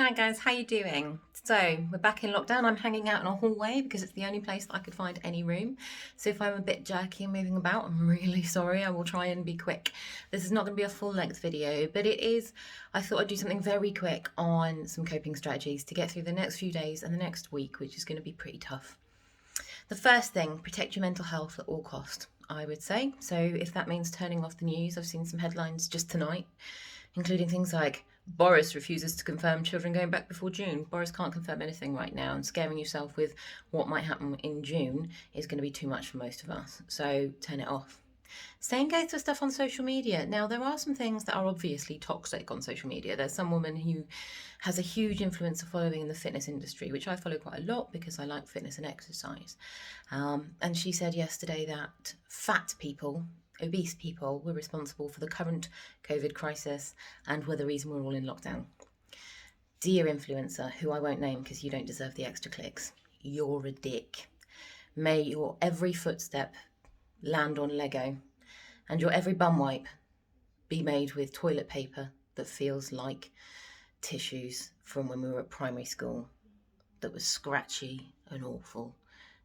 Hi guys, how you doing? So we're back in lockdown. I'm hanging out in a hallway because it's the only place that I could find any room. So if I'm a bit jerky and moving about, I'm really sorry. I will try and be quick. This is not going to be a full length video, but I thought I'd do something very quick on some coping strategies to get through the next few days and the next week, which is going to be pretty tough. The first thing, protect your mental health at all cost, I would say. So if that means turning off the news, I've seen some headlines just tonight, including things like Boris refuses to confirm children going back before June. Boris can't confirm anything right now, and scaring yourself with what might happen in June is going to be too much for most of us. So turn it off. Same goes for stuff on social media. Now, there are some things that are obviously toxic on social media. There's some woman who has a huge influencer following in the fitness industry, which I follow quite a lot because I like fitness and exercise. And she said yesterday that fat people, obese people, were responsible for the current COVID crisis and were the reason we're all in lockdown. Dear influencer, who I won't name because you don't deserve the extra clicks, you're a dick. May your every footstep land on Lego, and your every bum wipe be made with toilet paper that feels like tissues from when we were at primary school, that was scratchy and awful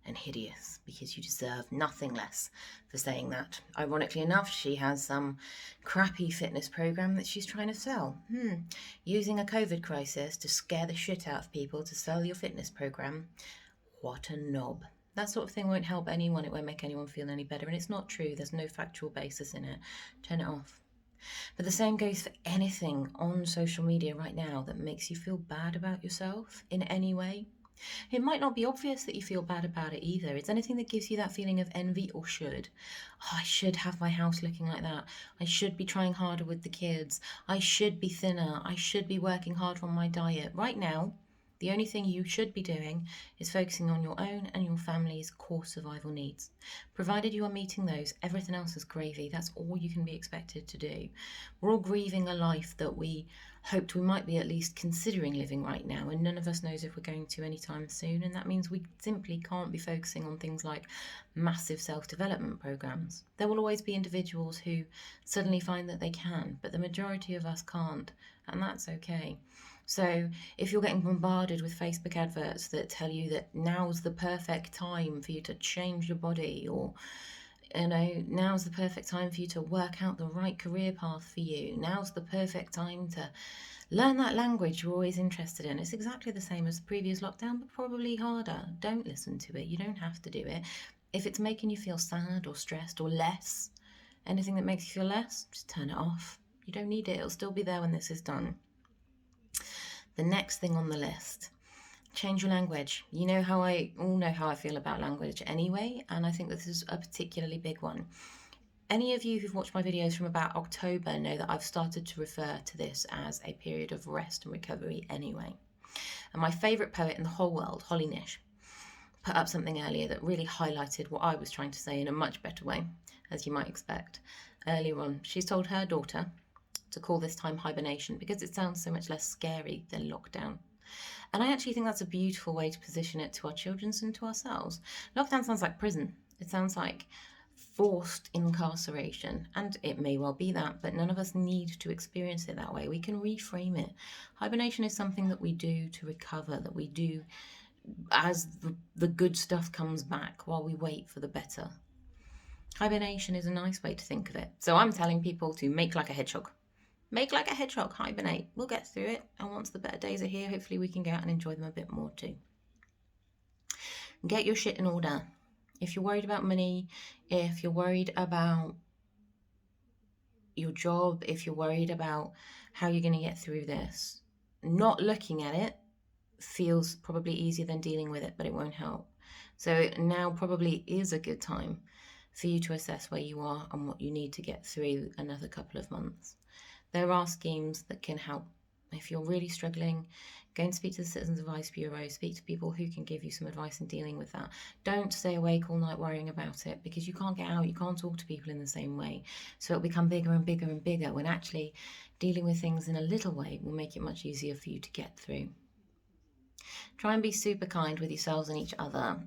and hideous, because you deserve nothing less for saying that. Ironically enough, she has some crappy fitness program that she's trying to sell. Using a COVID crisis to scare the shit out of people to sell your fitness program. What a knob. That sort of thing won't help anyone. It won't make anyone feel any better. And it's not true. There's no factual basis in it. Turn it off. But the same goes for anything on social media right now that makes you feel bad about yourself in any way. It might not be obvious that you feel bad about it either. It's anything that gives you that feeling of envy or should. Oh, I should have my house looking like that. I should be trying harder with the kids. I should be thinner. I should be working harder on my diet. Right now, the only thing you should be doing is focusing on your own and your family's core survival needs. Provided you are meeting those, everything else is gravy. That's all you can be expected to do. We're all grieving a life that we hoped we might be at least considering living right now, and none of us knows if we're going to anytime soon, and that means we simply can't be focusing on things like massive self-development programs. There will always be individuals who suddenly find that they can, but the majority of us can't, and that's okay. So if you're getting bombarded with Facebook adverts that tell you that now's the perfect time for you to change your body, or now's the perfect time for you to work out the right career path for you, now's the perfect time to learn that language you're always interested in, it's exactly the same as the previous lockdown, but probably harder. Don't listen to it. You don't have to do it. If it's making you feel sad or stressed or less, anything that makes you feel less, just turn it off. You don't need it. It'll still be there when this is done. The next thing on the list, change your language. You know how I all know how I feel about language anyway, and I think this is a particularly big one. Any of you who've watched my videos from about October know that I've started to refer to this as a period of rest and recovery anyway. And my favourite poet in the whole world, Holly Nish, put up something earlier that really highlighted what I was trying to say in a much better way, as you might expect. Earlier on, she's told her daughter to call this time hibernation because it sounds so much less scary than lockdown. And I actually think that's a beautiful way to position it to our children and to ourselves. Lockdown sounds like prison. It sounds like forced incarceration, and it may well be that, but none of us need to experience it that way. We can reframe it. Hibernation is something that we do to recover, that we do as the good stuff comes back while we wait for the better. Hibernation is a nice way to think of it. So I'm telling people to make like a hedgehog. Make like a hedgehog, hibernate. We'll get through it. And once the better days are here, hopefully we can go out and enjoy them a bit more too. Get your shit in order. If you're worried about money, if you're worried about your job, if you're worried about how you're going to get through this, not looking at it feels probably easier than dealing with it, but it won't help. So now probably is a good time for you to assess where you are and what you need to get through another couple of months. There are schemes that can help. If you're really struggling, go and speak to the Citizens Advice Bureau, speak to people who can give you some advice in dealing with that. Don't stay awake all night worrying about it, because you can't get out, you can't talk to people in the same way. So it'll become bigger and bigger and bigger, when actually dealing with things in a little way will make it much easier for you to get through. Try and be super kind with yourselves and each other.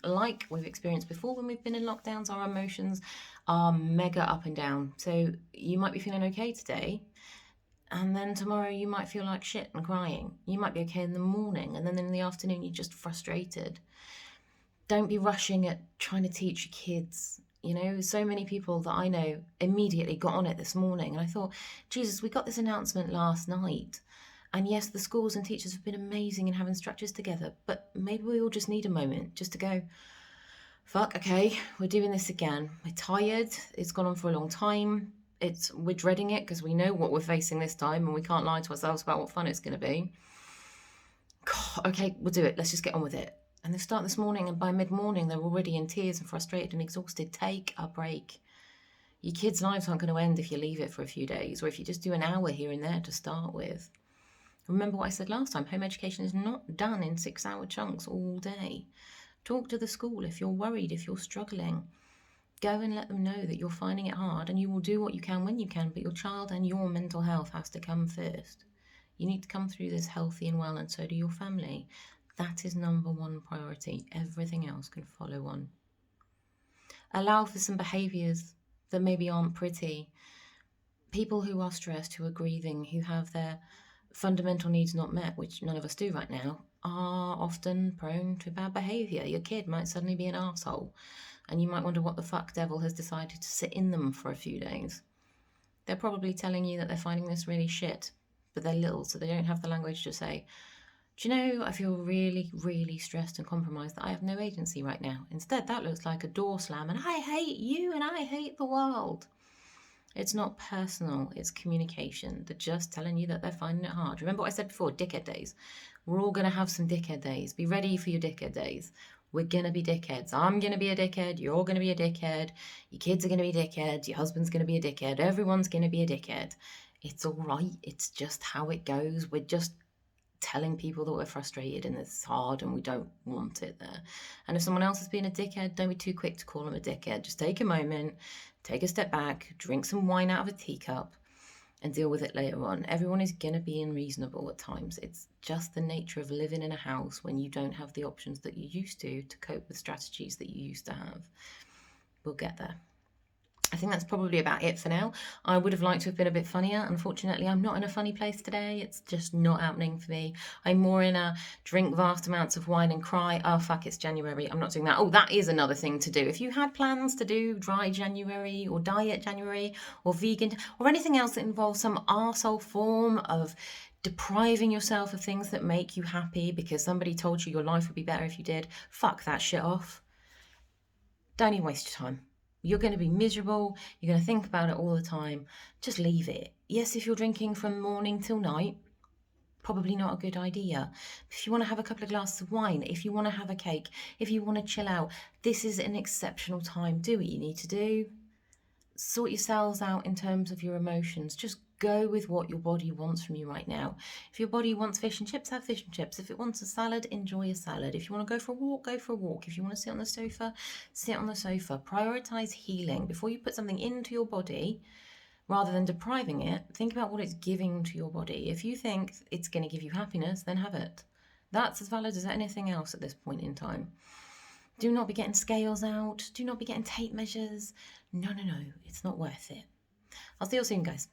Like we've experienced before when we've been in lockdowns, our emotions are mega up and down. So you might be feeling okay today, And then tomorrow you might feel like shit and crying. You might be okay in the morning, and then in the afternoon you're just frustrated. Don't be rushing at trying to teach your kids. You know, so many people that I know immediately got on it this morning. And I thought, Jesus, we got this announcement last night. And yes, the schools and teachers have been amazing in having structures together. But maybe we all just need a moment just to go, fuck, okay, we're doing this again. We're tired. It's gone on for a long time. We're dreading it because we know what we're facing this time and we can't lie to ourselves about what fun it's going to be. God, okay, we'll do it. Let's just get on with it. And they start this morning, and by mid-morning, they're already in tears and frustrated and exhausted. Take a break. Your kids' lives aren't going to end if you leave it for a few days, or if you just do an hour here and there to start with. Remember what I said last time, home education is not done in 6-hour chunks all day. Talk to the school if you're worried, if you're struggling. Go and let them know that you're finding it hard, and you will do what you can when you can, but your child and your mental health has to come first. You need to come through this healthy and well, and so do your family. That is number one priority. Everything else can follow on. Allow for some behaviours that maybe aren't pretty. People who are stressed, who are grieving, who have their fundamental needs not met, which none of us do right now, are often prone to bad behaviour. Your kid might suddenly be an arsehole, and you might wonder what the fuck devil has decided to sit in them for a few days. They're probably telling you that they're finding this really shit, but they're little, so they don't have the language to say, do you know, I feel really, really stressed and compromised that I have no agency right now. Instead, that looks like a door slam, and I hate you and I hate the world. It's not personal, it's communication. They're just telling you that they're finding it hard. Remember what I said before, dickhead days. We're all going to have some dickhead days. Be ready for your dickhead days. We're going to be dickheads. I'm going to be a dickhead. You're going to be a dickhead. Your kids are going to be dickheads. Your husband's going to be a dickhead. Everyone's going to be a dickhead. It's all right. It's just how it goes. We're just telling people that we're frustrated and it's hard and we don't want it there. And if someone else has been a dickhead, don't be too quick to call them a dickhead. Just take a moment, take a step back, drink some wine out of a teacup, and deal with it later on. Everyone is going to be unreasonable at times. It's just the nature of living in a house when you don't have the options that you used to cope with strategies that you used to have. We'll get there. I think that's probably about it for now. I would have liked to have been a bit funnier. Unfortunately, I'm not in a funny place today. It's just not happening for me. I'm more in a drink vast amounts of wine and cry, oh, fuck, it's January. I'm not doing that. Oh, that is another thing to do. If you had plans to do dry January or diet January or vegan or anything else that involves some arsehole form of depriving yourself of things that make you happy because somebody told you your life would be better if you did, fuck that shit off. Don't even waste your time. You're going to be miserable. You're going to think about it all the time. Just leave it. Yes, if you're drinking from morning till night, probably not a good idea. If you want to have a couple of glasses of wine, if you want to have a cake, if you want to chill out, this is an exceptional time. Do what you need to do. Sort yourselves out in terms of your emotions. Just go with what your body wants from you right now. If your body wants fish and chips, have fish and chips. If it wants a salad, enjoy a salad. If you want to go for a walk, go for a walk. If you want to sit on the sofa, sit on the sofa. Prioritize healing. Before you put something into your body, rather than depriving it, think about what it's giving to your body. If you think it's going to give you happiness, then have it. That's as valid as anything else at this point in time. Do not be getting scales out. Do not be getting tape measures. No, it's not worth it. I'll see you soon, guys.